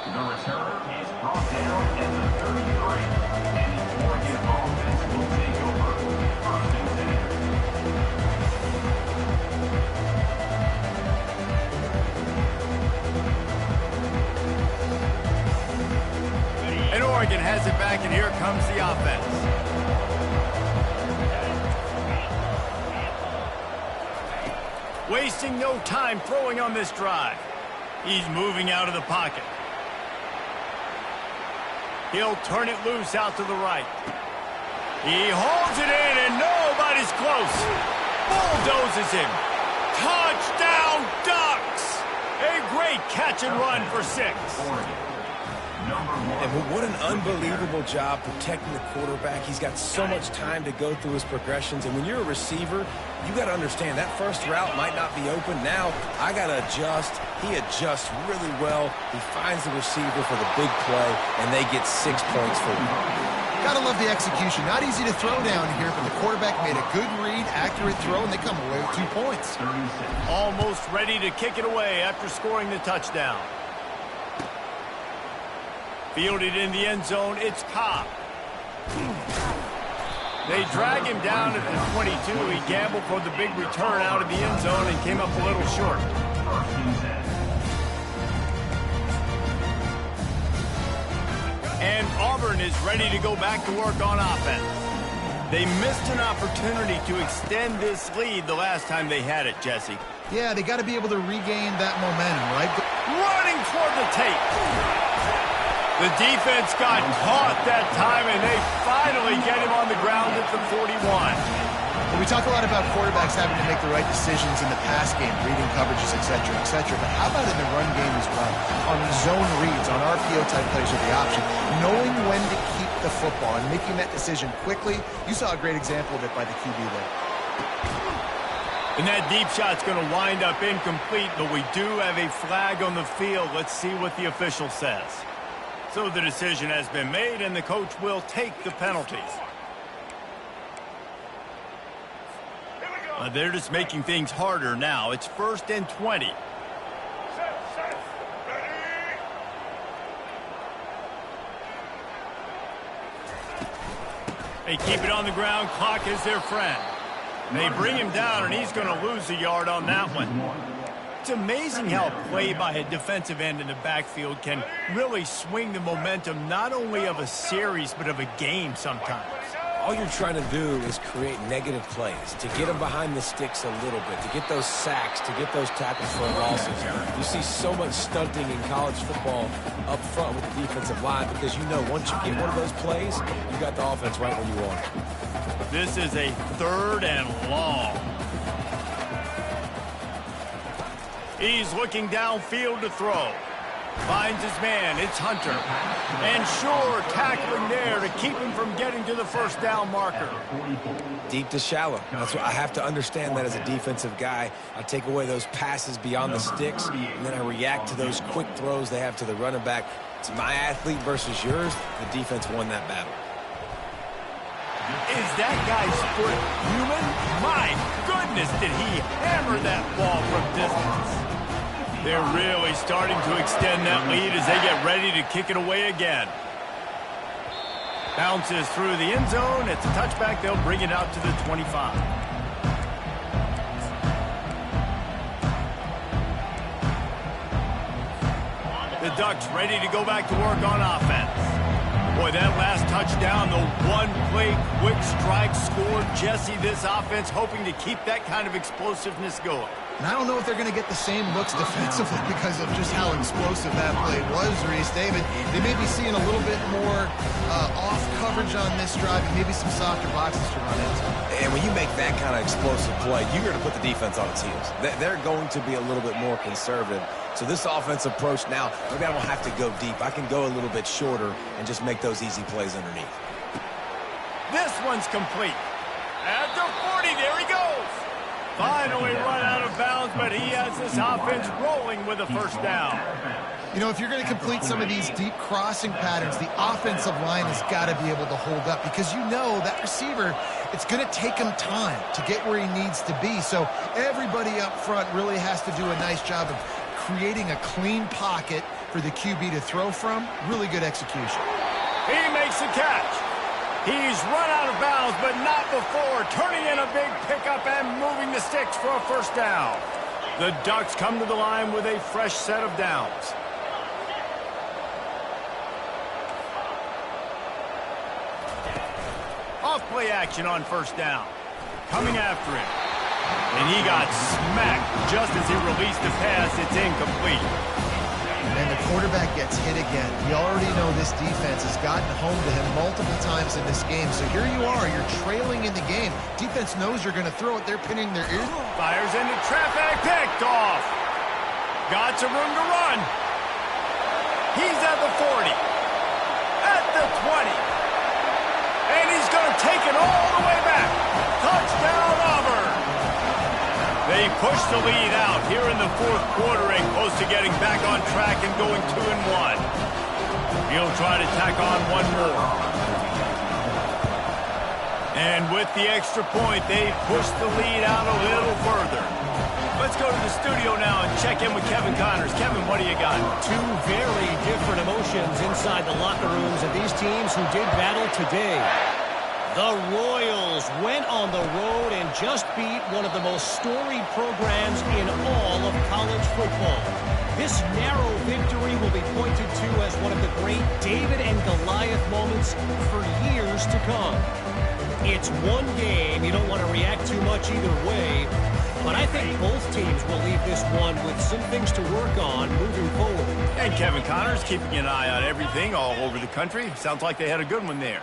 The return is brought down at the 33. And the Oregon offense will take over. 1st and 10. And Oregon has it back, and here comes the offense. Wasting no time throwing on this drive. He's moving out of the pocket. He'll turn it loose out to the right. He holds it in, and nobody's close. Bulldozes him. Touchdown, Ducks! A great catch and run for 6. And what an unbelievable job protecting the quarterback. He's got so much time to go through his progressions. And when you're a receiver, you got to understand that first route might not be open. Now I got to adjust. He adjusts really well. He finds the receiver for the big play, and they get 6 points for him. Gotta love the execution. Not easy to throw down here, but the quarterback made a good read, accurate throw, and they come away with 2 points. Almost ready to kick it away after scoring the touchdown. Fielded in the end zone, it's Cobb. They drag him down at the 22. He gambled for the big return out of the end zone and came up a little short. And Auburn is ready to go back to work on offense. They missed an opportunity to extend this lead the last time they had it, Jesse. Yeah, they got to be able to regain that momentum, right? Running toward the tape. The defense got caught that time, and they finally get him on the ground at the 41. Well, we talk a lot about quarterbacks having to make the right decisions in the pass game, reading coverages, et cetera, but how about in the run game as well? On zone reads, on RPO-type plays with the option, knowing when to keep the football and making that decision quickly. You saw a great example of it by the QB there. And that deep shot's going to wind up incomplete, but we do have a flag on the field. Let's see what the official says. So the decision has been made, and the coach will take the penalties. They're just making things harder now. It's 1st and 20. They keep it on the ground. Clock is their friend. They bring him down, and he's going to lose a yard on that one. It's amazing how a play by a defensive end in the backfield can really swing the momentum not only of a series but of a game sometimes. All you're trying to do is create negative plays, to get them behind the sticks a little bit, to get those sacks, to get those tackles for losses. You see so much stunting in college football up front with the defensive line because you know once you get one of those plays, you got the offense right where you want it. This is a 3rd and long. He's looking downfield to throw. Finds his man. It's Hunter. And sure, tackling there to keep him from getting to the first down marker. Deep to shallow. That's what I have to understand that as a defensive guy. I take away those passes beyond the sticks, and then I react to those quick throws they have to the running back. It's my athlete versus yours. The defense won that battle. Is that guy's foot human? My goodness, did he hammer that ball from distance. They're really starting to extend that lead as they get ready to kick it away again. Bounces through the end zone. It's a touchback. They'll bring it out to the 25. The Ducks ready to go back to work on offense. Boy, that last touchdown, the one-play quick strike scored. Jesse, this offense hoping to keep that kind of explosiveness going. And I don't know if they're going to get the same looks defensively because of just how explosive that play was, Reese. David, they may be seeing a little bit more off coverage on this drive and maybe some softer boxes to run into. And when you make that kind of explosive play, you're going to put the defense on its heels. They're going to be a little bit more conservative. So this offensive approach now, maybe I don't have to go deep. I can go a little bit shorter and just make those easy plays underneath. This one's complete. At the 40, there he goes. Finally run out of bounds, but he has this offense rolling with a first down. You know, if you're going to complete some of these deep crossing patterns, the offensive line has got to be able to hold up because you know that receiver, it's going to take him time to get where he needs to be. So everybody up front really has to do a nice job of creating a clean pocket for the QB to throw from. Really good execution. He makes the catch. He's run out of bounds, but not before turning in a big pickup and moving the sticks for a first down. The Ducks come to the line with a fresh set of downs. Off play action on first down. Coming after him. And he got smacked just as he released the pass. It's incomplete. And the quarterback gets hit again. We already know this defense has gotten home to him multiple times in this game. So here you are, you're trailing in the game. Defense knows you're going to throw it. They're pinning their ears. Fires into traffic, picked off. Got some room to run. He's at the 40, at the 20. And he's going to take it all the way back. Touchdown, Auburn. They push the lead out here in the fourth quarter and close to getting back on track and going 2-1. He'll try to tack on one more. And with the extra point, they push the lead out a little further. Let's go to the studio now and check in with Kevin Connors. Kevin, what do you got? Two very different emotions inside the locker rooms of these teams who did battle today. The Royals went on the road and just beat one of the most storied programs in all of college football. This narrow victory will be pointed to as one of the great David and Goliath moments for years to come. It's one game. You don't want to react too much either way. But I think both teams will leave this one with some things to work on moving forward. And Kevin Connors keeping an eye on everything all over the country. Sounds like they had a good one there.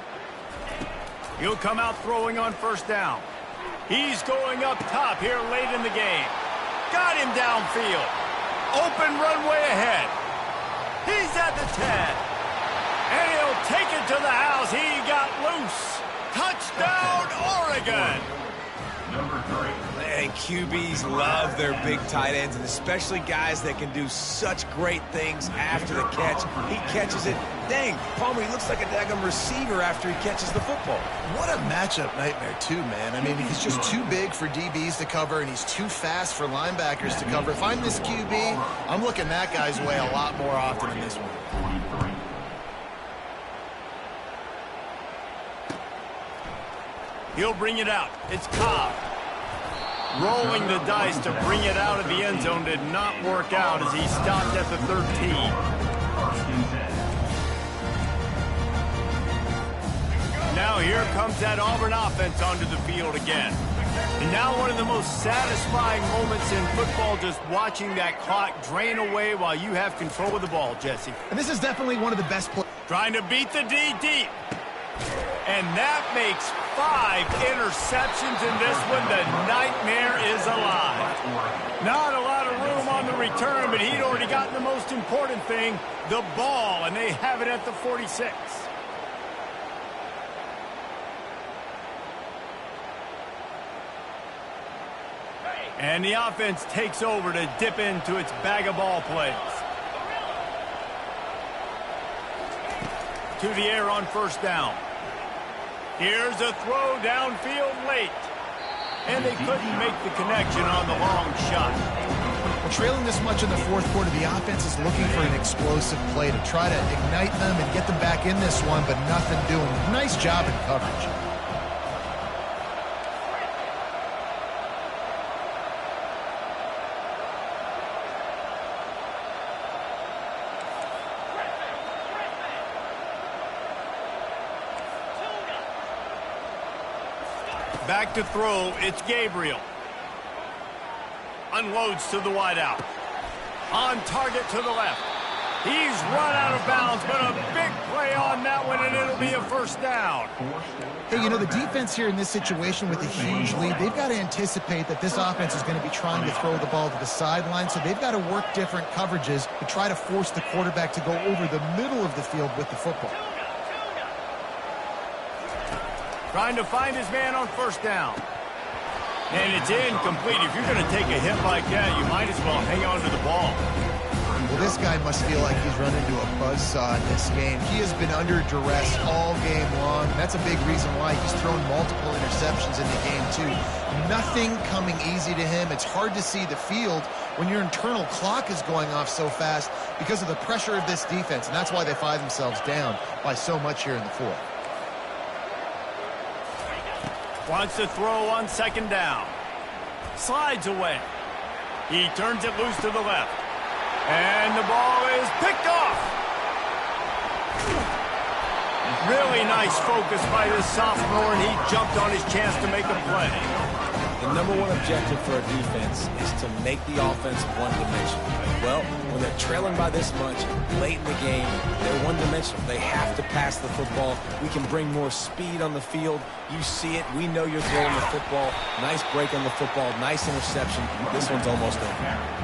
He'll come out throwing on first down. He's going up top here late in the game. Got him downfield. Open runway ahead. He's at the 10. And he'll take it to the house. He got loose. Touchdown, Oregon. Number 3. And QBs love their big tight ends, and especially guys that can do such great things after the catch. He catches it. Dang, Palmer, he looks like a daggum receiver after he catches the football. What a matchup nightmare, too, man. I mean, he's just too big for DBs to cover, and he's too fast for linebackers to cover. If I'm this QB, I'm looking that guy's way a lot more often than this one. 43. He'll bring it out. It's Cobb. Rolling the dice to bring it out of the end zone did not work out as he stopped at the 13. First and 10. Now here comes that Auburn offense onto the field again. And now one of the most satisfying moments in football, just watching that clock drain away while you have control of the ball, Jesse. And this is definitely one of the best plays. Trying to beat the D deep. And that makes 5 interceptions in this one. The nightmare is alive. Not a lot of room on the return, but he'd already gotten the most important thing, the ball, and they have it at the 46. And the offense takes over to dip into its bag of ball plays. To the air on first down. Here's a throw downfield late. And they couldn't make the connection on the long shot. Well, trailing this much in the fourth quarter, the offense is looking for an explosive play to try to ignite them and get them back in this one, but nothing doing. Nice job in coverage. Back to throw, it's Gabriel. Unloads to the wideout. On target to the left. He's run out of bounds, but a big play on that one, and it'll be a first down. Hey, you know, the defense here in this situation with a huge lead, they've got to anticipate that this offense is going to be trying to throw the ball to the sideline, so they've got to work different coverages to try to force the quarterback to go over the middle of the field with the football. Trying to find his man on first down. And it's incomplete. If you're going to take a hit like that, you might as well hang on to the ball. Well, this guy must feel like he's run into a buzzsaw in this game. He has been under duress all game long, and that's a big reason why he's thrown multiple interceptions in the game, too. Nothing coming easy to him. It's hard to see the field when your internal clock is going off so fast because of the pressure of this defense, and that's why they find themselves down by so much here in the fourth. Wants to throw on second down. Slides away. He turns it loose to the left. And the ball is picked off. Really nice focus by this sophomore, and he jumped on his chance to make a play. The number one objective for a defense is to make the offense one-dimensional. Well, when they're trailing by this much late in the game, they're one-dimensional. They have to pass the football. We can bring more speed on the field. You see it. We know you're throwing the football. Nice break on the football. Nice interception. This one's almost over.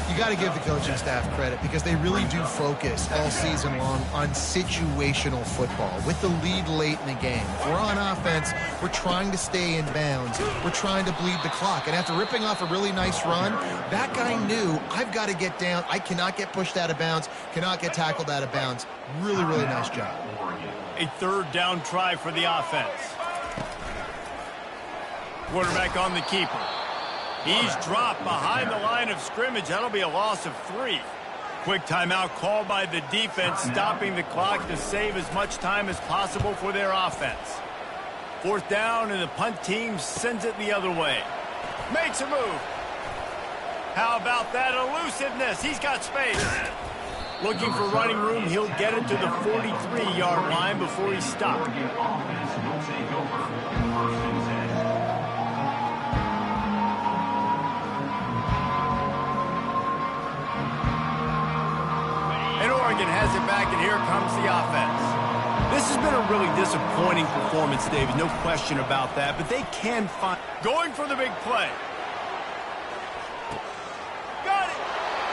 You got to give the coaching staff credit because they really do focus all season long on situational football. With the lead late in the game, if we're on offense, we're trying to stay in bounds. We're trying to bleed the clock. And after ripping off a really nice run, that guy knew, I've got to get down. I cannot get pushed out of bounds, cannot get tackled out of bounds. Really, really nice job. A third down try for the offense. Quarterback on the keeper. He's dropped behind the line of scrimmage. That'll be a loss of 3. Quick timeout called by the defense, stopping the clock to save as much time as possible for their offense. 4th down, and the punt team sends it the other way. Makes a move. How about that elusiveness? He's got space. Looking for running room. He'll get it to the 43-yard line before he's stopped. Oregon has it back, and here comes the offense. This has been a really disappointing performance, David. No question about that, but they can find... Going for the big play. Got it!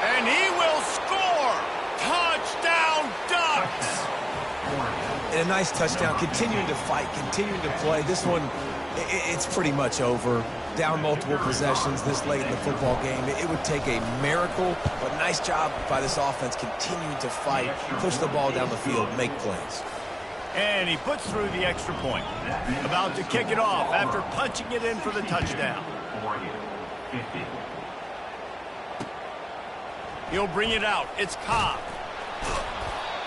And he will score! Touchdown, Ducks! And a nice touchdown. Continuing to fight, continuing to play. This one, it's pretty much over. Down multiple possessions this late in the football game. It would take a miracle, but nice job by this offense continuing to fight, push the ball down the field, make plays. And he puts through the extra point. About to kick it off after punching it in for the touchdown. He'll bring it out. It's Cobb.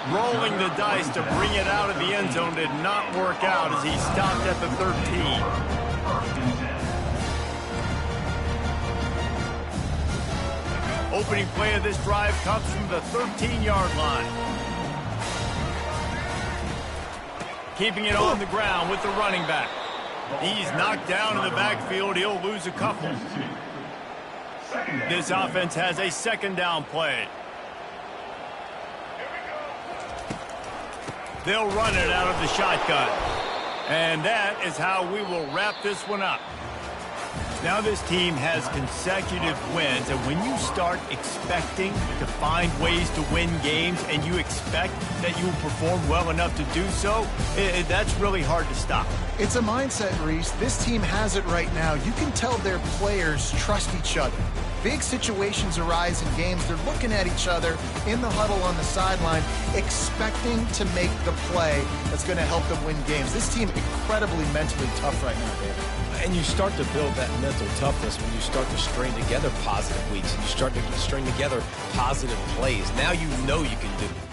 Rolling the dice to bring it out of the end zone did not work out as he stopped at the 13. Opening play of this drive comes from the 13-yard line. Keeping it on the ground with the running back. He's knocked down in the backfield. He'll lose a couple. This offense has a 2nd down play. They'll run it out of the shotgun. And that is how we will wrap this one up. Now this team has consecutive wins, and when you start expecting to find ways to win games and you expect that you will perform well enough to do so, that's really hard to stop. It's a mindset, Reese. This team has it right now. You can tell their players trust each other. Big situations arise in games. They're looking at each other in the huddle on the sideline, expecting to make the play that's going to help them win games. This team incredibly mentally tough right now, David. And you start to build that mental toughness when you start to string together positive weeks and you string together positive plays. Now you know you can do it.